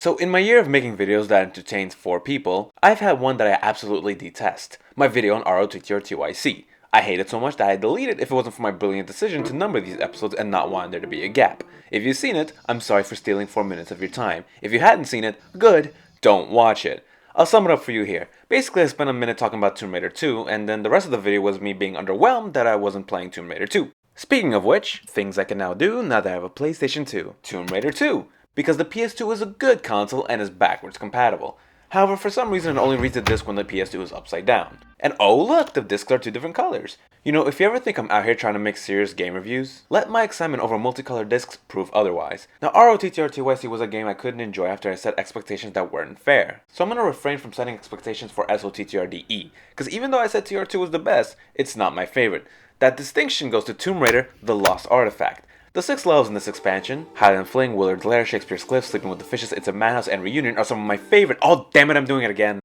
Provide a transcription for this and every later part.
So in my year of making videos that entertains 4 people, I've had one that I absolutely detest. My video on ROTTRTYC. I hate it so much that I deleted it if it wasn't for my brilliant decision to number these episodes and not want there to be a gap. If you've seen it, I'm sorry for stealing 4 minutes of your time. If you hadn't seen it, good, don't watch it. I'll sum it up for you here. Basically, I spent a minute talking about Tomb Raider 2, and then the rest of the video was me being underwhelmed that I wasn't playing Tomb Raider 2. Speaking of which, things I can now do now that I have a PlayStation 2. Tomb Raider 2. Because the PS2 is a good console and is backwards compatible. However, for some reason it only reads the disc when the PS2 is upside down. And oh look, the discs are 2 different colors. You know, if you ever think I'm out here trying to make serious game reviews, let my excitement over multicolored discs prove otherwise. Now ROTTRTYC was a game I couldn't enjoy after I set expectations that weren't fair. So I'm going to refrain from setting expectations for SOTTRDE, because even though I said TR2 was the best, it's not my favorite. That distinction goes to Tomb Raider, The Lost Artifact. The 6 levels in this expansion, Highland Fling, Willard's Lair, Shakespeare's Cliff, Sleeping with the Fishes, It's a Madhouse, and Reunion are some of my favorite. Oh damn it, I'm doing it again.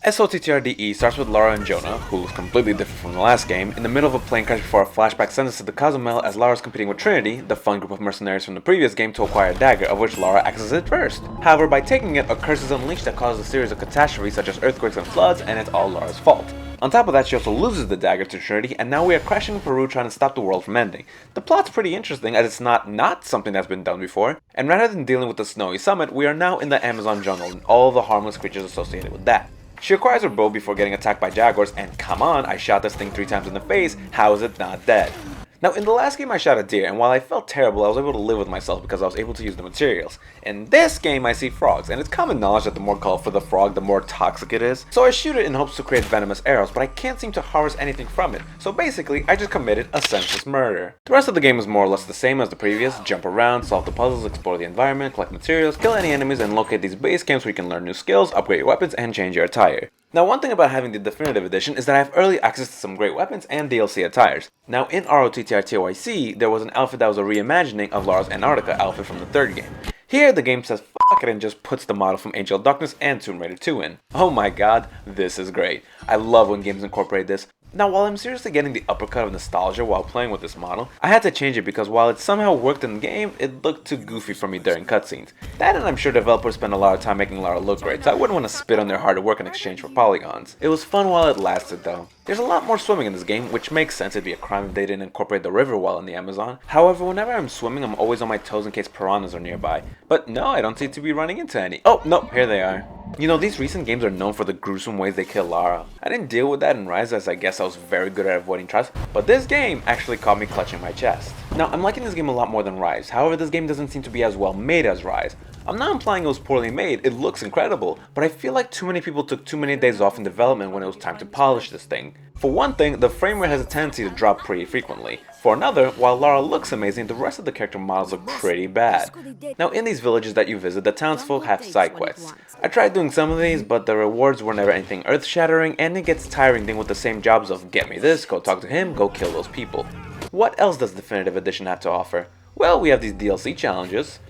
SOTTRDE starts with Lara and Jonah, who looks completely different from the last game, in the middle of a plane crash before a flashback sends us to the Cozumel as Lara's competing with Trinity, the fun group of mercenaries from the previous game, to acquire a dagger, of which Lara accesses it first. However, by taking it, a curse is unleashed that causes a series of catastrophes such as earthquakes and floods, and it's all Lara's fault. On top of that, she also loses the dagger to Trinity, and now we are crashing in Peru trying to stop the world from ending. The plot's pretty interesting as it's not something that's been done before, and rather than dealing with the snowy summit, we are now in the Amazon jungle and all the harmless creatures associated with that. She acquires her bow before getting attacked by jaguars, and come on, I shot this thing 3 times in the face, how is it not dead? Now, in the last game I shot a deer, and while I felt terrible, I was able to live with myself because I was able to use the materials. In this game, I see frogs, and it's common knowledge that the more colorful the frog, the more toxic it is. So I shoot it in hopes to create venomous arrows, but I can't seem to harvest anything from it. So basically, I just committed a senseless murder. The rest of the game is more or less the same as the previous. Jump around, solve the puzzles, explore the environment, collect materials, kill any enemies, and locate these base camps where you can learn new skills, upgrade your weapons, and change your attire. Now, one thing about having the definitive edition is that I have early access to some great weapons and DLC attires. Now, in ROTTRTYC, there was an outfit that was a reimagining of Lara's Antarctica outfit from the 3rd game. Here, the game says fuck it and just puts the model from Angel of Darkness and Tomb Raider 2 in. Oh my god, this is great. I love when games incorporate this. Now, while I'm seriously getting the uppercut of nostalgia while playing with this model, I had to change it because while it somehow worked in the game, it looked too goofy for me during cutscenes. That, and I'm sure developers spend a lot of time making Lara look great, so I wouldn't want to spit on their hard work in exchange for polygons. It was fun while it lasted though. There's a lot more swimming in this game, which makes sense. It'd be a crime if they didn't incorporate the river while in the Amazon. However, whenever I'm swimming, I'm always on my toes in case piranhas are nearby. But no, I don't seem to be running into any. Oh, no, here they are. You know, these recent games are known for the gruesome ways they kill Lara. I didn't deal with that in Rise as I guess I was very good at avoiding traps, but this game actually caught me clutching my chest. Now, I'm liking this game a lot more than Rise, however this game doesn't seem to be as well made as Rise. I'm not implying it was poorly made, it looks incredible, but I feel like too many people took too many days off in development when it was time to polish this thing. For one thing, the frame rate has a tendency to drop pretty frequently. For another, while Lara looks amazing, the rest of the character models look pretty bad. Now, in these villages that you visit, the townsfolk have side quests. I tried doing some of these, but the rewards were never anything earth-shattering, and it gets tiring dealing with the same jobs of get me this, go talk to him, go kill those people. What else does Definitive Edition have to offer? Well, we have these DLC challenges.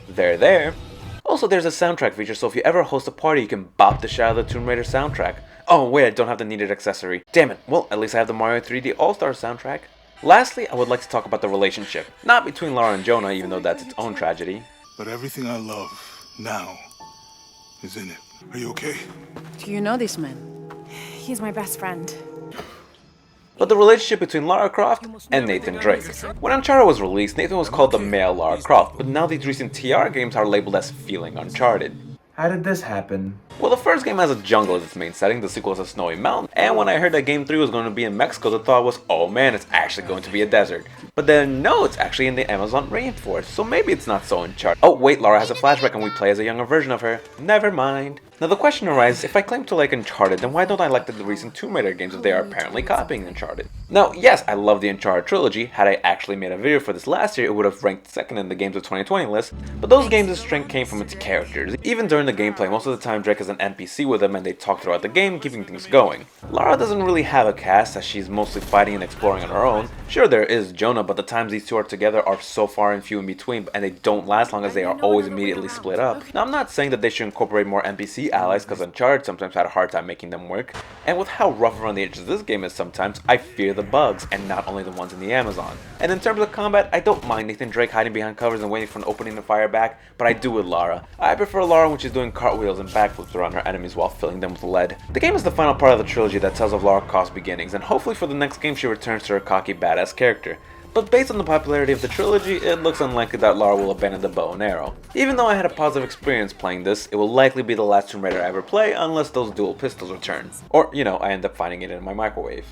They're there. Also, there's a soundtrack feature, so if you ever host a party, you can bop the shit out of the Tomb Raider soundtrack. Oh wait, I don't have the needed accessory. Damn it, well, at least I have the Mario 3D All-Star soundtrack. Lastly, I would like to talk about the relationship. Not between Lara and Jonah, even though that's its own tragedy. But everything I love now is in it. Are you okay? Do you know this man? He's my best friend. But the relationship between Lara Croft and Nathan Drake. When Uncharted was released, Nathan was called the male Lara Croft, but now these recent TR games are labeled as Feeling Uncharted. How did this happen? Well, the first game has a jungle as its main setting, the sequel is a snowy mountain, and when I heard that Game 3 was going to be in Mexico, the thought was, oh man, it's actually going to be a desert. But then, no, it's actually in the Amazon rainforest, so maybe it's not so Uncharted. Oh wait, Lara has a flashback and we play as a younger version of her. Never mind. Now the question arises, if I claim to like Uncharted, then why don't I like the recent Tomb Raider games if they are apparently copying Uncharted? Now, yes, I love the Uncharted trilogy. Had I actually made a video for this last year, it would have ranked second in the Games of 2020 list, but those games' strength came from its characters. Even during the gameplay, most of the time Drake is an NPC with them and they talk throughout the game, keeping things going. Lara doesn't really have a cast as she's mostly fighting and exploring on her own. Sure, there is Jonah, but the times these two are together are so far and few in between, and they don't last long as they are always immediately split up. Now, I'm not saying that they should incorporate more NPC key allies because Uncharted sometimes had a hard time making them work, and with how rough around the edges this game is sometimes, I fear the bugs, and not only the ones in the Amazon. And in terms of combat, I don't mind Nathan Drake hiding behind covers and waiting for an opening to fire back, but I do with Lara. I prefer Lara when she's doing cartwheels and backflips around her enemies while filling them with lead. The game is the final part of the trilogy that tells of Lara Croft's beginnings, and hopefully for the next game she returns to her cocky badass character. But based on the popularity of the trilogy, it looks unlikely that Lara will abandon the bow and arrow. Even though I had a positive experience playing this, it will likely be the last Tomb Raider I ever play unless those dual pistols return. Or, I end up finding it in my microwave.